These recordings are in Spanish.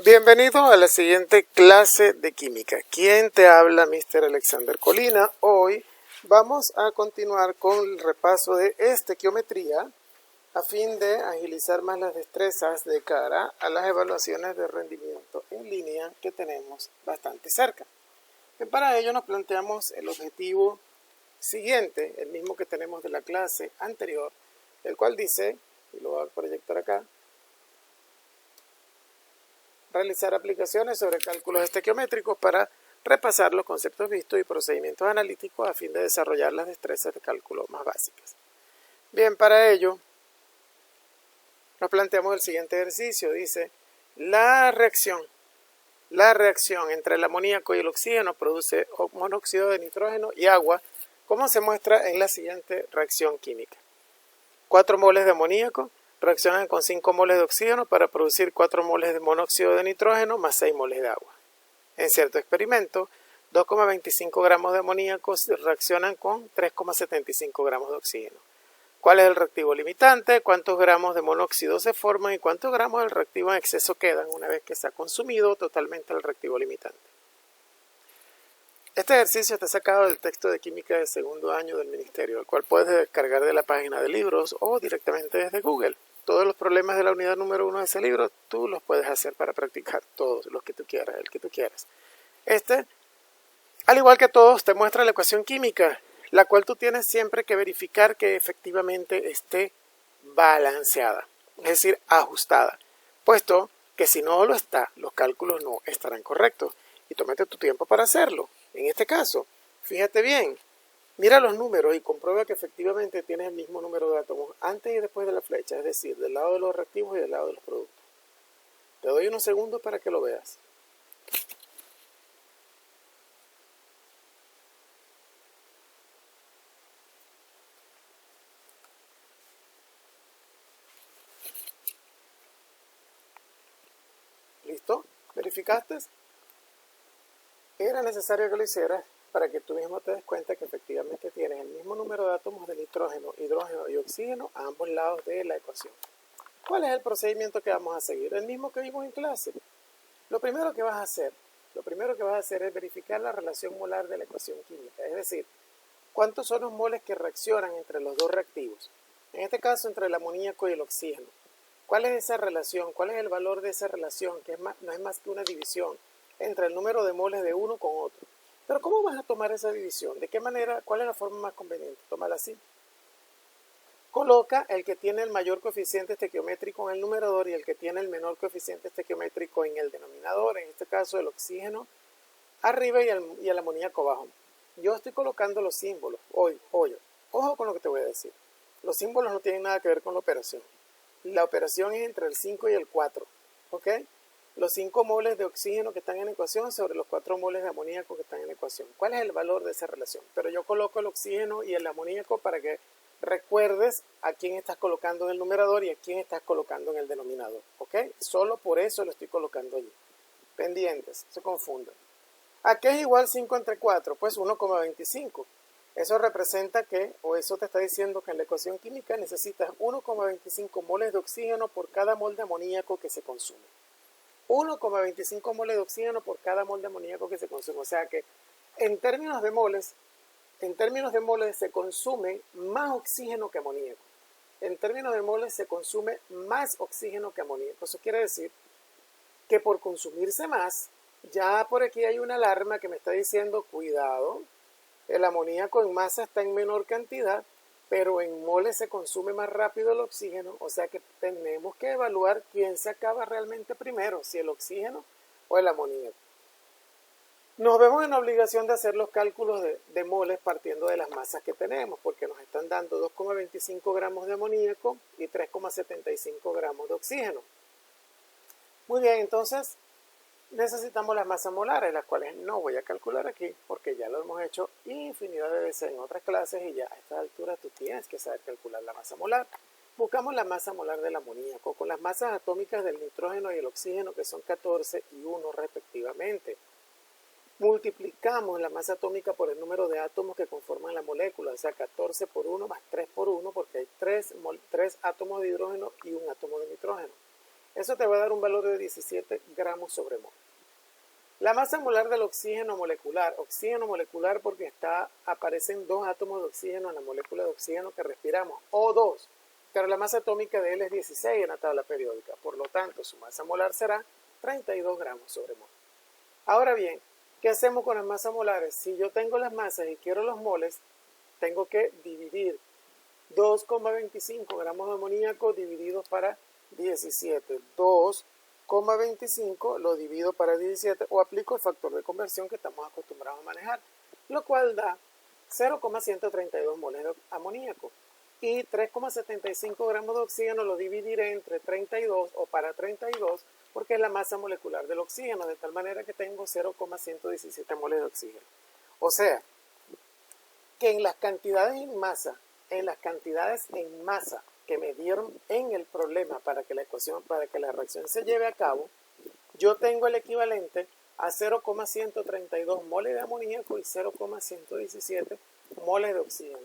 Bienvenido a la siguiente clase de química. ¿Quién te habla? Mr. Alexander Colina. Hoy vamos a continuar con el repaso de estequiometría a fin de agilizar más las destrezas de cara a las evaluaciones de rendimiento en línea que tenemos bastante cerca. Y para ello nos planteamos el objetivo siguiente, el mismo que tenemos de la clase anterior, el cual dice, y lo voy a proyectar acá, realizar aplicaciones sobre cálculos estequiométricos para repasar los conceptos vistos y procedimientos analíticos a fin de desarrollar las destrezas de cálculo más básicas. Bien, para ello nos planteamos el siguiente ejercicio. Dice, la reacción entre el amoníaco y el oxígeno produce monóxido de nitrógeno y agua, como se muestra en la siguiente reacción química. 4 moles de amoníaco reaccionan con 5 moles de oxígeno para producir 4 moles de monóxido de nitrógeno más 6 moles de agua. En cierto experimento, 2,25 gramos de amoníaco reaccionan con 3,75 gramos de oxígeno. ¿Cuál es el reactivo limitante? ¿Cuántos gramos de monóxido se forman y cuántos gramos del reactivo en exceso quedan una vez que se ha consumido totalmente el reactivo limitante? Este ejercicio está sacado del texto de química de segundo año del ministerio, el cual puedes descargar de la página de libros o directamente desde Google. Todos los problemas de la unidad número 1 de ese libro, tú los puedes hacer para practicar, todos los que tú quieras, el que tú quieras. Este, al igual que todos, te muestra la ecuación química, la cual tú tienes siempre que verificar que efectivamente esté balanceada, es decir, ajustada, puesto que si no lo está, los cálculos no estarán correctos y tómate tu tiempo para hacerlo. En este caso, fíjate bien, mira los números y comprueba que efectivamente tienes el mismo número de átomos antes y después de la flecha, es decir, del lado de los reactivos y del lado de los productos. Te doy unos segundos para que lo veas. ¿Listo? ¿Verificaste? Era necesario que lo hicieras para que tú mismo te des cuenta que efectivamente tienes el mismo número de átomos de nitrógeno, hidrógeno y oxígeno a ambos lados de la ecuación. ¿Cuál es el procedimiento que vamos a seguir? El mismo que vimos en clase. Lo primero que vas a hacer es verificar la relación molar de la ecuación química, es decir, cuántos son los moles que reaccionan entre los dos reactivos, en este caso entre el amoníaco y el oxígeno. ¿Cuál es esa relación? ¿Cuál es el valor de esa relación? Que no es más que una división entre el número de moles de uno con otro. Pero ¿cómo vas a tomar esa división? ¿De qué manera? ¿Cuál es la forma más conveniente? Tómala así. Coloca el que tiene el mayor coeficiente estequiométrico en el numerador y el que tiene el menor coeficiente estequiométrico en el denominador, en este caso el oxígeno arriba y el amoníaco abajo. Yo estoy colocando los símbolos. Ojo con lo que te voy a decir. Los símbolos no tienen nada que ver con la operación. La operación es entre el 5 y el 4. ¿Ok? Los 5 moles de oxígeno que están en la ecuación sobre los 4 moles de amoníaco que están en la ecuación. ¿Cuál es el valor de esa relación? Pero yo coloco el oxígeno y el amoníaco para que recuerdes a quién estás colocando en el numerador y a quién estás colocando en el denominador. ¿Ok? Solo por eso lo estoy colocando allí. Pendientes, se confunden. ¿A qué es igual 5 entre 4? Pues 1,25. Eso representa que, o eso te está diciendo que en la ecuación química necesitas 1,25 moles de oxígeno por cada mol de amoníaco que se consume. 1,25 moles de oxígeno por cada mol de amoníaco que se consume. O sea que en términos de moles se consume más oxígeno que amoníaco. En términos de moles se consume más oxígeno que amoníaco. Eso quiere decir que por consumirse más, ya por aquí hay una alarma que me está diciendo, cuidado, el amoníaco en masa está en menor cantidad, pero en moles se consume más rápido el oxígeno, o sea que tenemos que evaluar quién se acaba realmente primero, si el oxígeno o el amoníaco. Nos vemos en la obligación de hacer los cálculos de moles partiendo de las masas que tenemos, porque nos están dando 2,25 gramos de amoníaco y 3,75 gramos de oxígeno. Muy bien, entonces necesitamos las masas molares, las cuales no voy a calcular aquí porque ya lo hemos hecho infinidad de veces en otras clases y ya a esta altura tú tienes que saber calcular la masa molar. Buscamos la masa molar del amoníaco con las masas atómicas del nitrógeno y el oxígeno, que son 14 y 1 respectivamente. Multiplicamos la masa atómica por el número de átomos que conforman la molécula, o sea 14 por 1 más 3 por 1 porque hay 3 átomos de hidrógeno y un átomo de nitrógeno. Eso te va a dar un valor de 17 gramos sobre mol. La masa molar del oxígeno molecular porque aparecen 2 átomos de oxígeno en la molécula de oxígeno que respiramos, O2, pero la masa atómica de él es 16 en la tabla periódica, por lo tanto su masa molar será 32 gramos sobre mol. Ahora bien, ¿qué hacemos con las masas molares? Si yo tengo las masas y quiero los moles, tengo que dividir 2,25 gramos de amoníaco divididos para 17. 2,25 lo divido para 17 o aplico el factor de conversión que estamos acostumbrados a manejar, lo cual da 0,132 moles de amoníaco. Y 3,75 gramos de oxígeno lo dividiré entre 32 o para 32 porque es la masa molecular del oxígeno, de tal manera que tengo 0,117 moles de oxígeno. O sea, que en las cantidades en masa que me dieron en el problema para que la reacción se lleve a cabo, yo tengo el equivalente a 0,132 moles de amoníaco y 0,117 moles de oxígeno.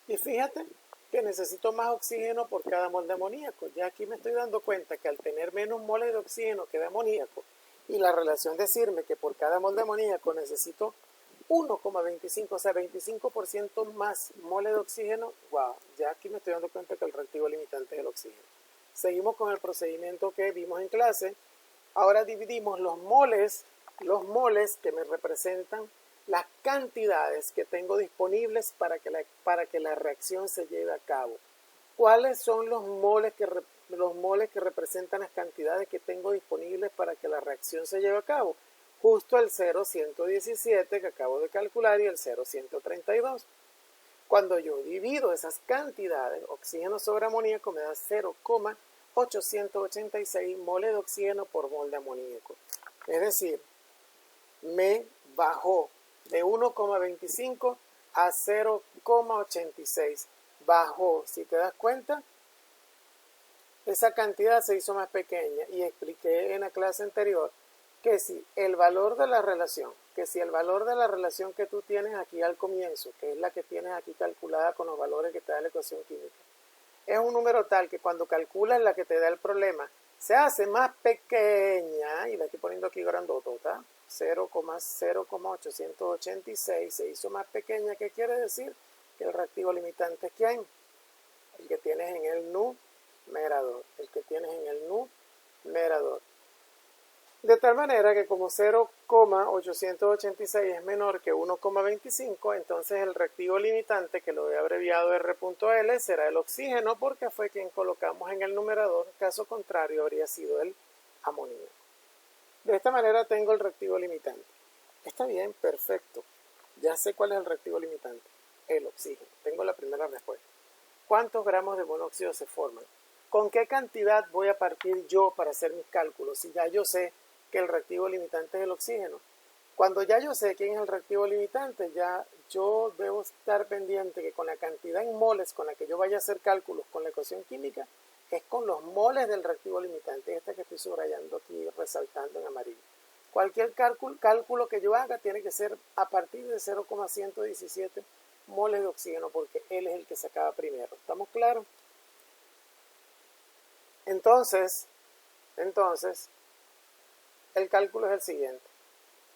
Y fíjate que necesito más oxígeno por cada mol de amoníaco. Ya aquí me estoy dando cuenta que al tener menos moles de oxígeno que de amoníaco, y la relación decirme que por cada mol de amoníaco necesito 1,25, o sea, 25% más moles de oxígeno, wow, ya aquí me estoy dando cuenta que el reactivo limitante es el oxígeno. Seguimos con el procedimiento que vimos en clase. Ahora dividimos los moles que me representan las cantidades que tengo disponibles para que la reacción se lleve a cabo. ¿Cuáles son los moles que representan las cantidades que tengo disponibles para que la reacción se lleve a cabo? Justo el 0,117 que acabo de calcular y el 0,132. Cuando yo divido esas cantidades, oxígeno sobre amoníaco me da 0,886 moles de oxígeno por mol de amoníaco. Es decir, me bajó de 1,25 a 0,86. Bajó, si te das cuenta, esa cantidad se hizo más pequeña y expliqué en la clase anterior que si el valor de la relación que tú tienes aquí al comienzo, que es la que tienes aquí calculada con los valores que te da la ecuación química, es un número tal que cuando calculas la que te da el problema, se hace más pequeña, y la estoy poniendo aquí grandotota, 0,886 se hizo más pequeña. ¿Qué quiere decir? Que el reactivo limitante es ¿quién? El que tienes en el numerador. De tal manera que como 0,886 es menor que 1,25, entonces el reactivo limitante, que lo he abreviado R.L, será el oxígeno porque fue quien colocamos en el numerador, caso contrario habría sido el amoníaco. De esta manera tengo el reactivo limitante. Está bien, perfecto. Ya sé cuál es el reactivo limitante. El oxígeno. Tengo la primera respuesta. ¿Cuántos gramos de monóxido se forman? ¿Con qué cantidad voy a partir yo para hacer mis cálculos? Si ya yo sé que el reactivo limitante es el oxígeno. Cuando ya yo sé quién es el reactivo limitante, ya yo debo estar pendiente que con la cantidad en moles con la que yo vaya a hacer cálculos con la ecuación química, es con los moles del reactivo limitante, esta que estoy subrayando aquí, resaltando en amarillo. Cualquier cálculo que yo haga tiene que ser a partir de 0,117 moles de oxígeno, porque él es el que se acaba primero. ¿Estamos claros? Entonces, el cálculo es el siguiente.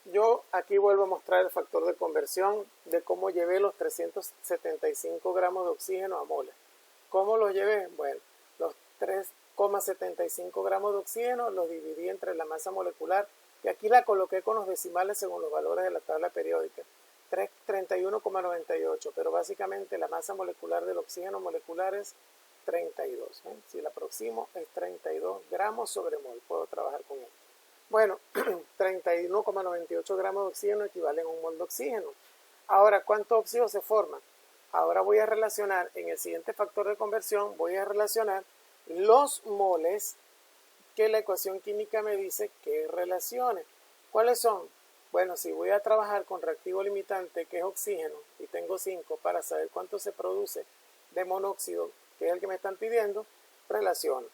Yo aquí vuelvo a mostrar el factor de conversión de cómo llevé los 375 gramos de oxígeno a moles. ¿Cómo los llevé? Bueno, los 3,75 gramos de oxígeno los dividí entre la masa molecular, y aquí la coloqué con los decimales según los valores de la tabla periódica. 31,98, pero básicamente la masa molecular del oxígeno molecular es 32. Si la aproximo es 32 gramos sobre mol, puedo trabajar con él. Bueno, 31,98 gramos de oxígeno equivalen a un mol de oxígeno. Ahora, ¿cuánto óxido se forma? Ahora voy a relacionar, en el siguiente factor de conversión, voy a relacionar los moles que la ecuación química me dice que relacione. ¿Cuáles son? Bueno, si voy a trabajar con reactivo limitante, que es oxígeno, y tengo 5, para saber cuánto se produce de monóxido, que es el que me están pidiendo, relaciono.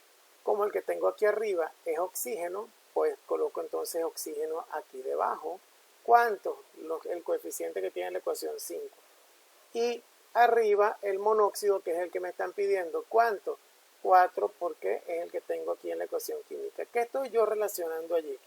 Como el que tengo aquí arriba es oxígeno, pues coloco entonces oxígeno aquí debajo. ¿Cuánto? El coeficiente que tiene la ecuación 5. Y arriba el monóxido, que es el que me están pidiendo. ¿Cuánto? 4 porque es el que tengo aquí en la ecuación química. ¿Qué estoy yo relacionando allí?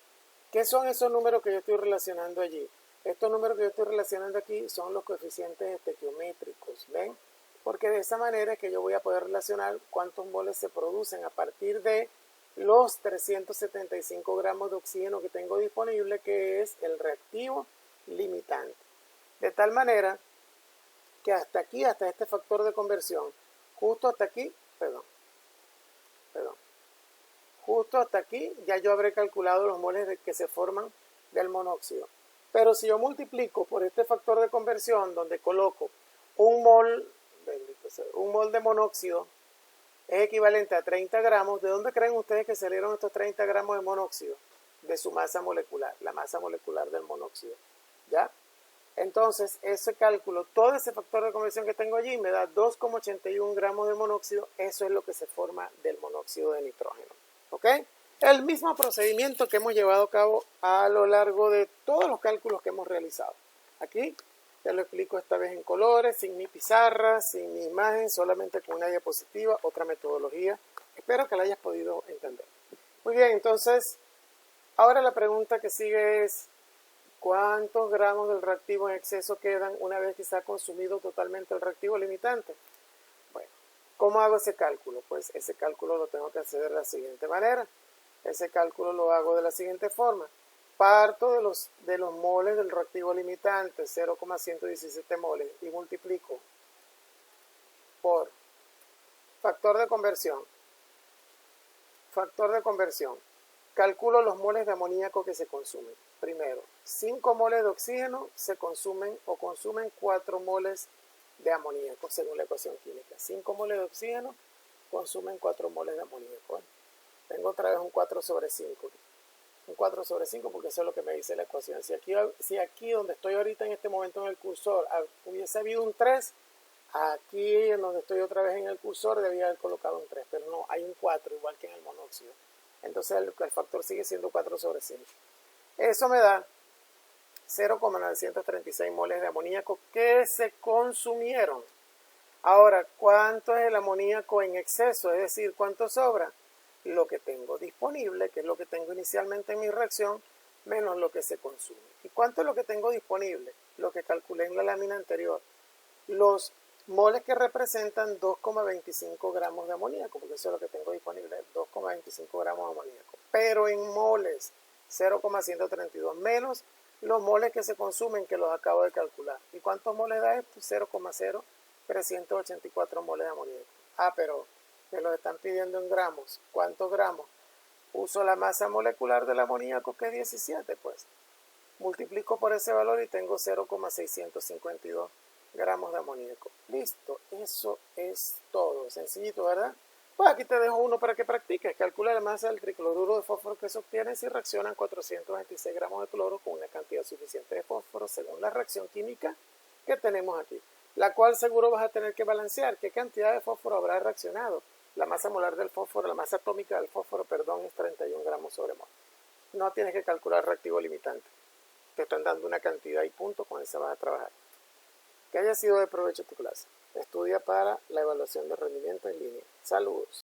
¿Qué son esos números que yo estoy relacionando allí? Estos números que yo estoy relacionando aquí son los coeficientes estequiométricos, ¿ven? Porque de esa manera es que yo voy a poder relacionar cuántos moles se producen a partir de los 375 gramos de oxígeno que tengo disponible, que es el reactivo limitante. De tal manera que hasta aquí, hasta este factor de conversión, justo hasta aquí, justo hasta aquí ya yo habré calculado los moles que se forman del monóxido. Pero si yo multiplico por este factor de conversión donde coloco un mol de monóxido es equivalente a 30 gramos, ¿de dónde creen ustedes que salieron estos 30 gramos de monóxido? De su masa molecular, la masa molecular del monóxido, ¿ya? Entonces, ese cálculo, todo ese factor de conversión que tengo allí me da 2,81 gramos de monóxido, eso es lo que se forma del monóxido de nitrógeno, ¿ok? El mismo procedimiento que hemos llevado a cabo a lo largo de todos los cálculos que hemos realizado. Aquí ya lo explico esta vez en colores, sin mi pizarra, sin mi imagen, solamente con una diapositiva, otra metodología. Espero que la hayas podido entender. Muy bien, entonces, ahora la pregunta que sigue es, ¿cuántos gramos del reactivo en exceso quedan una vez que se ha consumido totalmente el reactivo limitante? Bueno, ¿cómo hago ese cálculo? Pues ese cálculo lo tengo que hacer de la siguiente manera. Ese cálculo lo hago de la siguiente forma. Parto de los moles del reactivo limitante, 0,117 moles, y multiplico por factor de conversión. Factor de conversión. Calculo los moles de amoníaco que se consumen. Primero, 5 moles de oxígeno se consumen o consumen 4 moles de amoníaco, según la ecuación química. 5 moles de oxígeno consumen 4 moles de amoníaco. Tengo otra vez un 4 sobre 5. Un 4 sobre 5 porque eso es lo que me dice la ecuación. Si aquí donde estoy ahorita en este momento en el cursor hubiese habido un 3, aquí en donde estoy otra vez en el cursor debía haber colocado un 3, pero no, hay un 4 igual que en el monóxido. Entonces el factor sigue siendo 4 sobre 5. Eso me da 0,936 moles de amoníaco que se consumieron. Ahora, ¿cuánto es el amoníaco en exceso? Es decir, ¿cuánto sobra? Lo que tengo disponible, que es lo que tengo inicialmente en mi reacción, menos lo que se consume. ¿Y cuánto es lo que tengo disponible? Lo que calculé en la lámina anterior. Los moles que representan 2,25 gramos de amoníaco, porque eso es lo que tengo disponible, 2,25 gramos de amoníaco. Pero en moles, 0,132 menos los moles que se consumen, que los acabo de calcular. ¿Y cuántos moles da esto? 0,0384 moles de amoníaco. Pero me lo están pidiendo en gramos. ¿Cuántos gramos? Uso la masa molecular del amoníaco, que es 17, pues. Multiplico por ese valor y tengo 0,652 gramos de amoníaco. Listo, eso es todo. Sencillito, ¿verdad? Pues aquí te dejo uno para que practiques. Calcula la masa del tricloruro de fósforo que se obtiene si reaccionan 426 gramos de cloro con una cantidad suficiente de fósforo según la reacción química que tenemos aquí, la cual seguro vas a tener que balancear. ¿Qué cantidad de fósforo habrá reaccionado? La masa molar del fósforo, la masa atómica del fósforo, perdón, es 31 gramos sobre mol. No tienes que calcular reactivo limitante. Te están dando una cantidad y punto, con esa vas a trabajar. Que haya sido de provecho tu clase. Estudia para la evaluación de rendimiento en línea. Saludos.